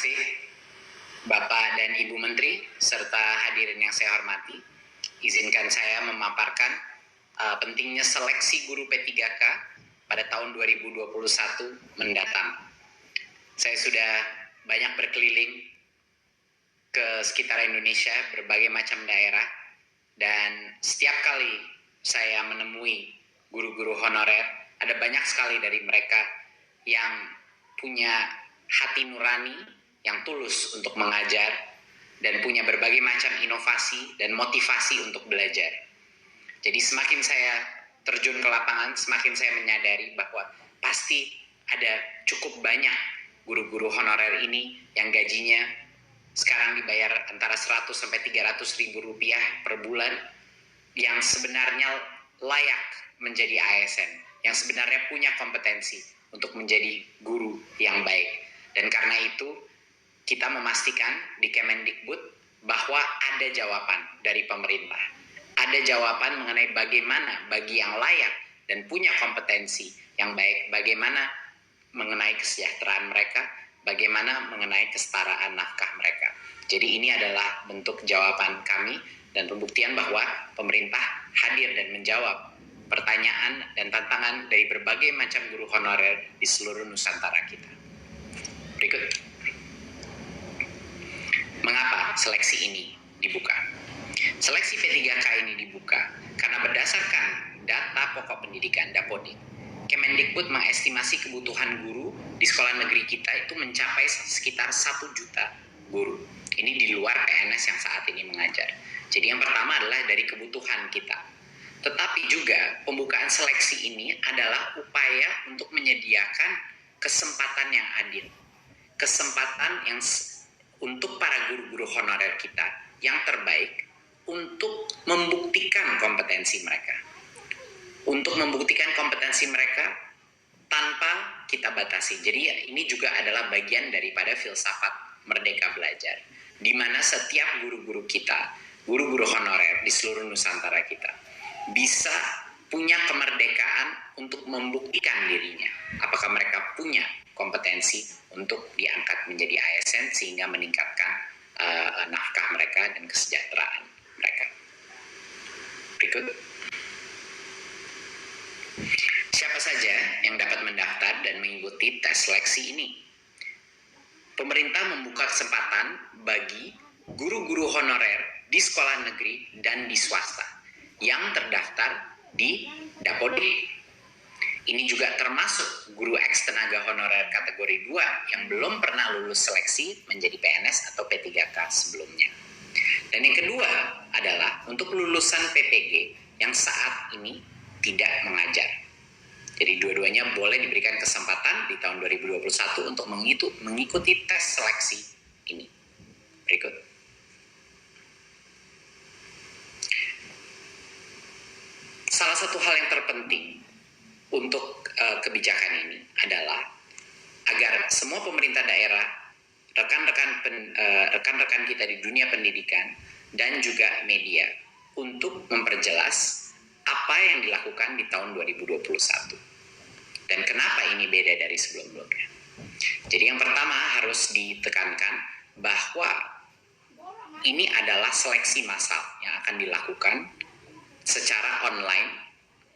kasih Bapak dan Ibu Menteri serta hadirin yang saya hormati. Izinkan saya memaparkan pentingnya seleksi guru P3K pada tahun 2021 mendatang. Saya sudah banyak berkeliling ke sekitar Indonesia, berbagai macam daerah, dan setiap kali saya menemui guru-guru honorer, ada banyak sekali dari mereka yang punya hati nurani, yang tulus untuk mengajar, dan punya berbagai macam inovasi dan motivasi untuk belajar. Jadi semakin saya terjun ke lapangan, semakin saya menyadari bahwa pasti ada cukup banyak guru-guru honorer ini yang gajinya sekarang dibayar antara 100 sampai 300 ribu rupiah per bulan, yang sebenarnya layak menjadi ASN, yang sebenarnya punya kompetensi untuk menjadi guru yang baik. Dan karena itu kita memastikan di Kemendikbud bahwa ada jawaban dari pemerintah. Ada jawaban mengenai bagaimana bagi yang layak dan punya kompetensi yang baik, bagaimana mengenai kesejahteraan mereka, bagaimana mengenai kesetaraan nafkah mereka. Jadi ini adalah bentuk jawaban kami dan pembuktian bahwa pemerintah hadir dan menjawab pertanyaan dan tantangan dari berbagai macam guru honorer di seluruh Nusantara kita. Berikut. Mengapa seleksi ini dibuka? Seleksi P3K ini dibuka karena berdasarkan data pokok pendidikan Dapodik, Kemendikbud mengestimasi kebutuhan guru di sekolah negeri kita itu mencapai sekitar 1 juta guru. Ini di luar PNS yang saat ini mengajar. Jadi yang pertama adalah dari kebutuhan kita. Tetapi juga pembukaan seleksi ini adalah upaya untuk menyediakan kesempatan yang adil. Kesempatan yang untuk para guru-guru honorer kita yang terbaik untuk membuktikan kompetensi mereka. Untuk membuktikan kompetensi mereka tanpa kita batasi. Jadi ini juga adalah bagian daripada filsafat Merdeka Belajar, di mana setiap guru-guru kita, guru-guru honorer di seluruh Nusantara kita, bisa punya kemerdekaan untuk membuktikan dirinya. Apakah mereka punya kompetensi untuk diangkat menjadi ASN sehingga meningkatkan nafkah mereka dan kesejahteraan mereka. Berikut. Siapa saja yang dapat mendaftar dan mengikuti tes seleksi ini? Pemerintah membuka kesempatan bagi guru-guru honorer di sekolah negeri dan di swasta yang terdaftar di Dapodik. Ini juga termasuk guru eks tenaga honorer kategori 2 yang belum pernah lulus seleksi menjadi PNS atau P3K sebelumnya. Dan yang kedua adalah untuk lulusan PPG yang saat ini tidak mengajar. Jadi dua-duanya boleh diberikan kesempatan di tahun 2021 untuk mengikuti tes seleksi ini. Berikut. Salah satu hal yang terpenting untuk kebijakan ini adalah agar semua pemerintah daerah, rekan-rekan kita di dunia pendidikan dan juga media untuk memperjelas apa yang dilakukan di tahun 2021 dan kenapa ini beda dari sebelum-sebelumnya. Jadi yang pertama harus ditekankan bahwa ini adalah seleksi massal yang akan dilakukan secara online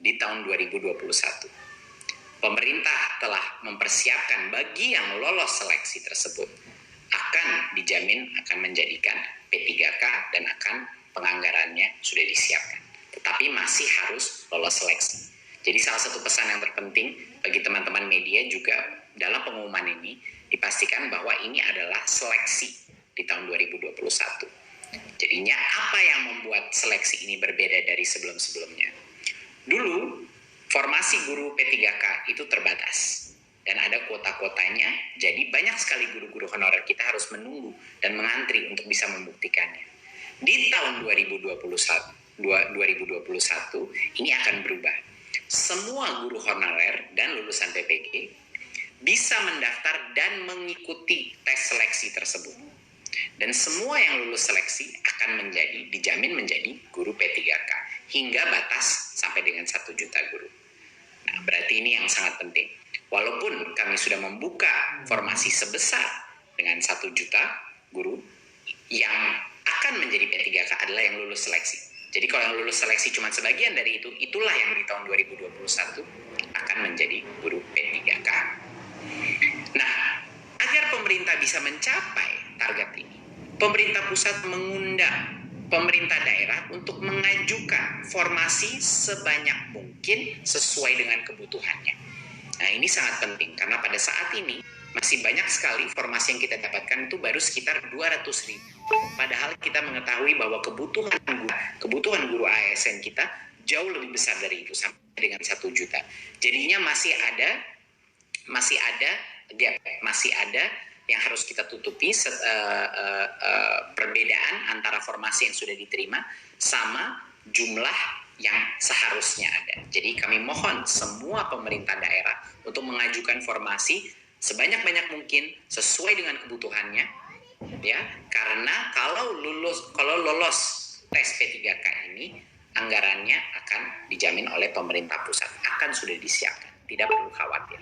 di tahun 2021. Pemerintah telah mempersiapkan bagi yang lolos seleksi tersebut akan dijamin akan menjadikan P3K dan akan penganggarannya sudah disiapkan. Tetapi masih harus lolos seleksi. Jadi salah satu pesan yang terpenting bagi teman-teman media juga dalam pengumuman ini dipastikan bahwa ini adalah seleksi di tahun 2021. Jadinya apa yang membuat seleksi ini berbeda dari sebelum-sebelumnya? Dulu, formasi guru P3K itu terbatas dan ada kuota-kuotanya, jadi banyak sekali guru-guru honorer kita harus menunggu dan mengantri untuk bisa membuktikannya. Di tahun 2021 ini akan berubah. Semua guru honorer dan lulusan PPG bisa mendaftar dan mengikuti tes seleksi tersebut. Dan semua yang lulus seleksi akan dijamin menjadi guru P3K hingga batas sampai dengan 1 juta guru. Nah, berarti ini yang sangat penting. Walaupun kami sudah membuka formasi sebesar dengan 1 juta guru yang akan menjadi P3K adalah yang lulus seleksi. Jadi kalau yang lulus seleksi cuma sebagian dari itu, itulah yang di tahun 2021 akan menjadi guru P3K. Nah, agar pemerintah bisa mencapai target ini, pemerintah pusat mengundang pemerintah daerah untuk mengajukan formasi sebanyak mungkin sesuai dengan kebutuhannya. Nah, ini sangat penting karena pada saat ini masih banyak sekali formasi yang kita dapatkan itu baru sekitar 200.000. Padahal kita mengetahui bahwa kebutuhan guru ASN kita jauh lebih besar dari itu, sampai dengan 1 juta. Jadinya masih ada gap, masih ada yang harus kita tutupi, perbedaan antara formasi yang sudah diterima sama jumlah yang seharusnya ada. Jadi kami mohon semua pemerintah daerah untuk mengajukan formasi sebanyak-banyak mungkin sesuai dengan kebutuhannya, ya. Karena kalau lolos tes P3K ini, anggarannya akan dijamin oleh pemerintah pusat, akan sudah disiapkan, tidak perlu khawatir.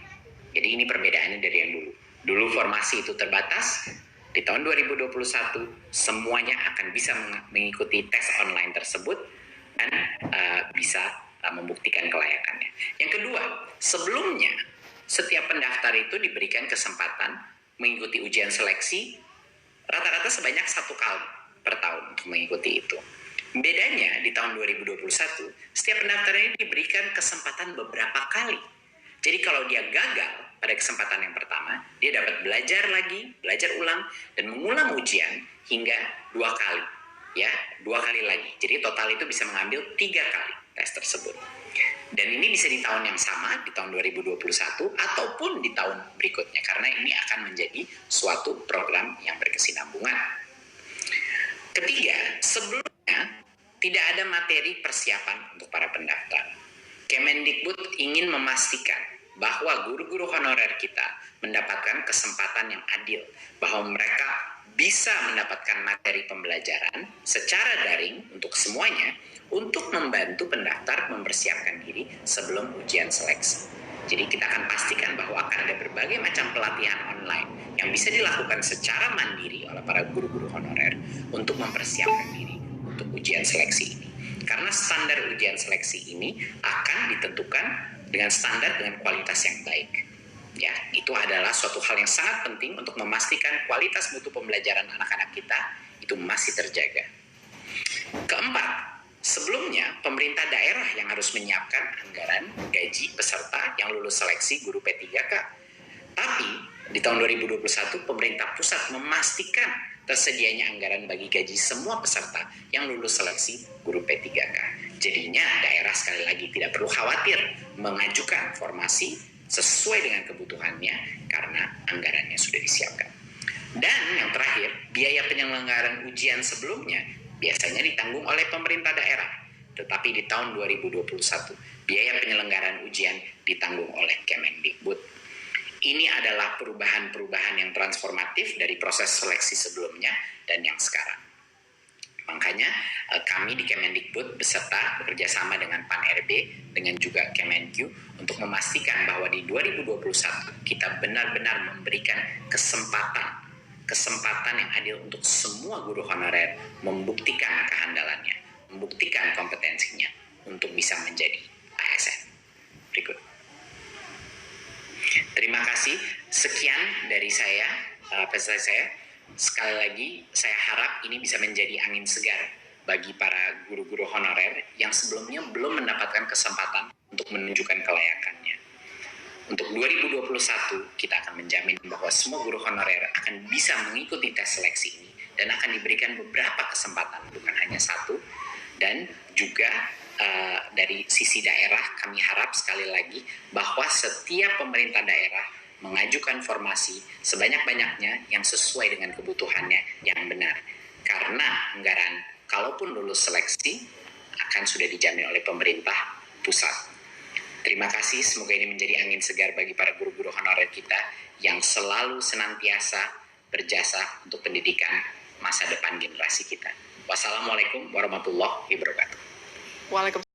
Jadi ini perbedaannya dari yang dulu. Dulu formasi itu terbatas, di tahun 2021 semuanya akan bisa mengikuti tes online tersebut dan bisa membuktikan kelayakannya. Yang kedua, sebelumnya setiap pendaftar itu diberikan kesempatan mengikuti ujian seleksi rata-rata sebanyak 1 kali per tahun untuk mengikuti itu. Bedanya di tahun 2021, setiap pendaftar ini diberikan kesempatan beberapa kali. Jadi kalau dia gagal pada kesempatan yang pertama, dia dapat belajar ulang, dan mengulang ujian hingga 2 kali. Ya, 2 kali lagi. Jadi total itu bisa mengambil 3 kali tes tersebut. Dan ini bisa di tahun yang sama, di tahun 2021, ataupun di tahun berikutnya. Karena ini akan menjadi suatu program yang berkesinambungan. Ketiga, sebelumnya tidak ada materi persiapan untuk para pendaftar. Kemendikbud ingin memastikan bahwa guru-guru honorer kita mendapatkan kesempatan yang adil, bahwa mereka bisa mendapatkan materi pembelajaran secara daring untuk semuanya, untuk membantu pendaftar mempersiapkan diri sebelum ujian seleksi. Jadi kita akan pastikan bahwa akan ada berbagai macam pelatihan online yang bisa dilakukan secara mandiri oleh para guru-guru honorer untuk mempersiapkan diri untuk ujian seleksi ini. Karena standar ujian seleksi ini akan ditentukan dengan kualitas yang baik. Ya, itu adalah suatu hal yang sangat penting untuk memastikan kualitas mutu pembelajaran anak-anak kita itu masih terjaga. Keempat, sebelumnya pemerintah daerah yang harus menyiapkan anggaran gaji peserta yang lulus seleksi guru P3K. Tapi di tahun 2021 pemerintah pusat memastikan tersedianya anggaran bagi gaji semua peserta yang lulus seleksi guru P3K. Jadinya daerah sekali lagi tidak perlu khawatir mengajukan formasi sesuai dengan kebutuhannya karena anggarannya sudah disiapkan. Dan yang terakhir, biaya penyelenggaraan ujian sebelumnya biasanya ditanggung oleh pemerintah daerah. Tetapi di tahun 2021, biaya penyelenggaraan ujian ditanggung oleh Kemendikbud. Ini adalah perubahan-perubahan yang transformatif dari proses seleksi sebelumnya dan yang sekarang. Makanya kami di Kemendikbud beserta bekerjasama dengan Pan-RB, dengan juga Kemenq untuk memastikan bahwa di 2021 kita benar-benar memberikan kesempatan yang adil untuk semua guru honorer membuktikan kehandalannya, membuktikan kompetensinya untuk bisa menjadi ASN. Berikut. Terima kasih. Sekian dari saya, pesan saya. Sekali lagi, saya harap ini bisa menjadi angin segar bagi para guru-guru honorer yang sebelumnya belum mendapatkan kesempatan untuk menunjukkan kelayakannya. Untuk 2021, kita akan menjamin bahwa semua guru honorer akan bisa mengikuti tes seleksi ini dan akan diberikan beberapa kesempatan, bukan hanya satu. Dan juga dari sisi daerah, kami harap sekali lagi bahwa setiap pemerintah daerah mengajukan formasi sebanyak-banyaknya yang sesuai dengan kebutuhannya yang benar. Karena anggaran, kalaupun lulus seleksi, akan sudah dijamin oleh pemerintah pusat. Terima kasih, semoga ini menjadi angin segar bagi para guru-guru honorer kita yang selalu senantiasa berjasa untuk pendidikan masa depan generasi kita. Wassalamualaikum warahmatullahi wabarakatuh. Waalaikumsalam.